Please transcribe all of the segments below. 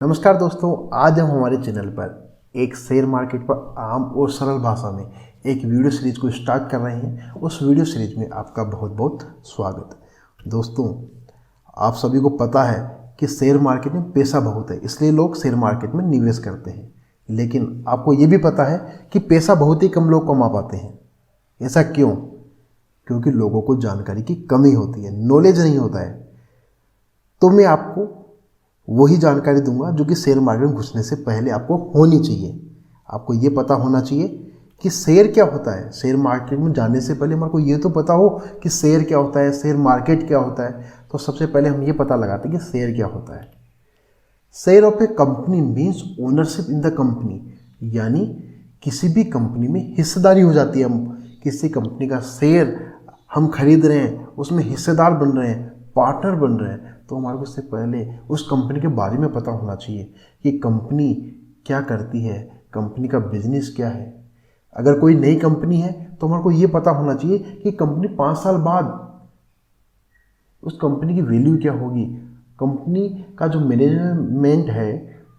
नमस्कार दोस्तों, आज हम हमारे चैनल पर एक शेयर मार्केट पर आम और सरल भाषा में एक वीडियो सीरीज को स्टार्ट कर रहे हैं। उस वीडियो सीरीज में आपका बहुत बहुत स्वागत। दोस्तों, आप सभी को पता है कि शेयर मार्केट में पैसा बहुत है, इसलिए लोग शेयर मार्केट में निवेश करते हैं। लेकिन आपको ये भी पता है कि पैसा बहुत ही कम लोग कमा पाते हैं। ऐसा क्यों? क्योंकि लोगों को जानकारी की कमी होती है, नॉलेज नहीं होता है। तो मैं आपको वही जानकारी दूंगा जो कि शेयर मार्केट में घुसने से पहले आपको होनी चाहिए। आपको ये पता होना चाहिए कि शेयर क्या होता है। शेयर मार्केट में जाने से पहले हमारे को ये तो पता हो कि शेयर क्या होता है, शेयर मार्केट क्या होता है। तो सबसे पहले हम ये पता लगाते हैं कि शेयर क्या होता है। Share of A company means ownership in the company, यानी किसी भी कंपनी में हिस्सेदारी हो जाती है। हम किसी कंपनी का शेयर हम खरीद रहे हैं, उसमें हिस्सेदार बन रहे हैं, पार्टनर बन रहे हैं, तो हमारे को इससे पहले उस कंपनी के बारे में पता होना चाहिए कि कंपनी क्या करती है, कंपनी का बिजनेस क्या है। अगर कोई नई कंपनी है तो हमारे को ये पता होना चाहिए कि कंपनी 5 साल बाद उस कंपनी की वैल्यू क्या होगी। कंपनी का जो मैनेजमेंट है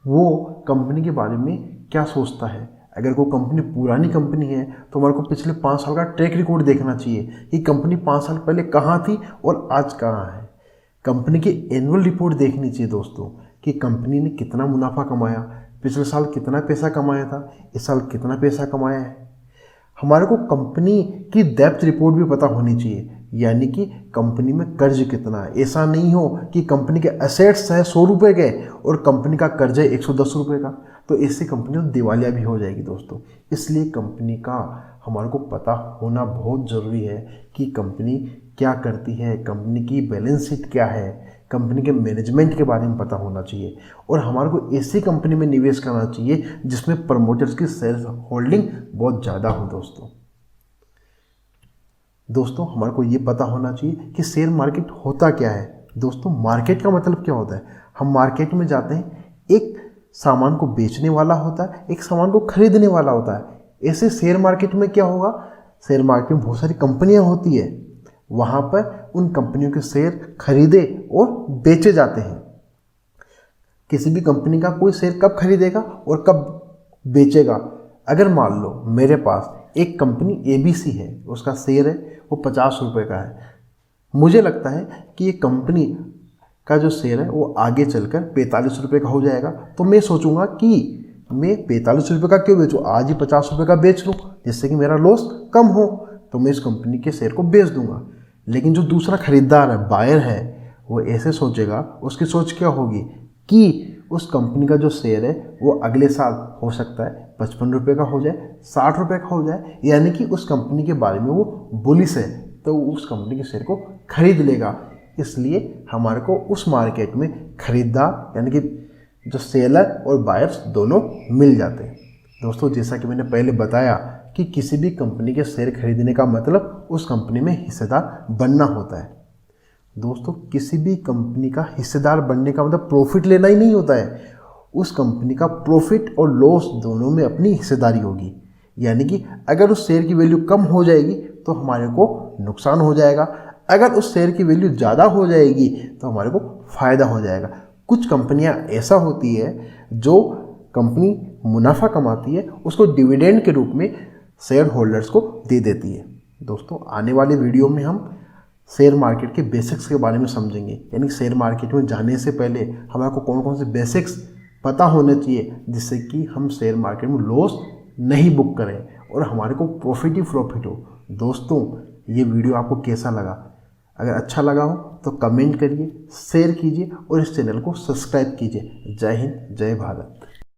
वो कंपनी के बारे में क्या सोचता है। अगर कोई कंपनी पुरानी कंपनी है तो हमारे को पिछले 5 साल का ट्रैक रिकॉर्ड देखना चाहिए कि कंपनी 5 साल पहले कहाँ थी और आज कहाँ है। कंपनी की एनुअल रिपोर्ट देखनी चाहिए दोस्तों कि कंपनी ने कितना मुनाफा कमाया, पिछले साल कितना पैसा कमाया था, इस साल कितना पैसा कमाया है। हमारे को कंपनी की डेप्थ रिपोर्ट भी पता होनी चाहिए, यानी कि कंपनी में कर्ज कितना है। ऐसा नहीं हो कि कंपनी के एसेट्स है 100 रुपये के और कंपनी का कर्ज है 110 रुपये का, तो इससे कंपनी दिवालिया भी हो जाएगी दोस्तों। इसलिए कंपनी का हमारे को पता होना बहुत ज़रूरी है कि कंपनी क्या करती है, कंपनी की बैलेंस शीट क्या है, कंपनी के मैनेजमेंट के बारे में पता होना चाहिए। और हमारे को ऐसी कंपनी में निवेश करना चाहिए जिसमें प्रमोटर्स की शेयर होल्डिंग बहुत ज़्यादा हो। दोस्तों हमारे को ये पता होना चाहिए कि शेयर मार्केट होता क्या है। दोस्तों, मार्केट का मतलब क्या होता है? हम मार्केट में जाते हैं, एक सामान को बेचने वाला होता है, एक सामान को खरीदने वाला होता है। ऐसे शेयर मार्केट में क्या होगा? शेयर मार्केट में बहुत सारी कंपनियां होती है, वहाँ पर उन कंपनियों के शेयर खरीदे और बेचे जाते हैं। किसी भी कंपनी का कोई शेयर कब खरीदेगा और कब बेचेगा? अगर मान लो मेरे पास एक कंपनी ABC है, उसका शेयर है वो 50 रुपये का है। मुझे लगता है कि ये कंपनी का जो शेयर है वो आगे चलकर 45 रुपये का हो जाएगा। तो मैं सोचूंगा कि मैं 45 रुपये का क्यों बेचूँ, आज ही 50 रुपये का बेच लूँ जिससे कि मेरा लॉस कम हो। तो मैं इस कंपनी के शेयर को बेच दूंगा। लेकिन जो दूसरा खरीदार है, बायर है, वो ऐसे सोचेगा, उसकी सोच क्या होगी कि उस कंपनी का जो शेयर है वो अगले साल हो सकता है 55 रुपये का हो जाए, 60 रुपये का हो जाए, यानी कि उस कंपनी के बारे में वो बुलिश है, तो उस कंपनी के शेयर को खरीद लेगा। इसलिए हमारे को उस मार्केट में खरीदार यानी कि जो सेलर और बायर्स दोनों मिल जाते हैं। दोस्तों, जैसा कि मैंने पहले बताया कि किसी भी कंपनी के शेयर खरीदने का मतलब उस कंपनी में हिस्सेदार बनना होता है। दोस्तों, किसी भी कंपनी का हिस्सेदार बनने का मतलब प्रॉफिट लेना ही नहीं होता है। उस कंपनी का प्रॉफिट और लॉस दोनों में अपनी हिस्सेदारी होगी। यानी कि अगर उस शेयर की वैल्यू कम हो जाएगी तो हमारे को नुकसान हो जाएगा, अगर उस शेयर की वैल्यू ज़्यादा हो जाएगी तो हमारे को फ़ायदा हो जाएगा। कुछ कंपनियां ऐसा होती है जो कंपनी मुनाफा कमाती है उसको डिविडेंड के रूप में शेयर होल्डर्स को दे देती है। दोस्तों, आने वाले वीडियो में हम शेयर मार्केट के बेसिक्स के बारे में समझेंगे, यानी शेयर मार्केट में जाने से पहले हमारे को कौन कौन से बेसिक्स पता होने चाहिए जिससे कि हम शेयर मार्केट में लॉस नहीं बुक करें और हमारे को प्रॉफिट ही प्रॉफिट हो। दोस्तों, ये वीडियो आपको कैसा लगा? अगर अच्छा लगा हो तो कमेंट करिए, शेयर कीजिए और इस चैनल को सब्सक्राइब कीजिए। जय हिंद, जय भारत।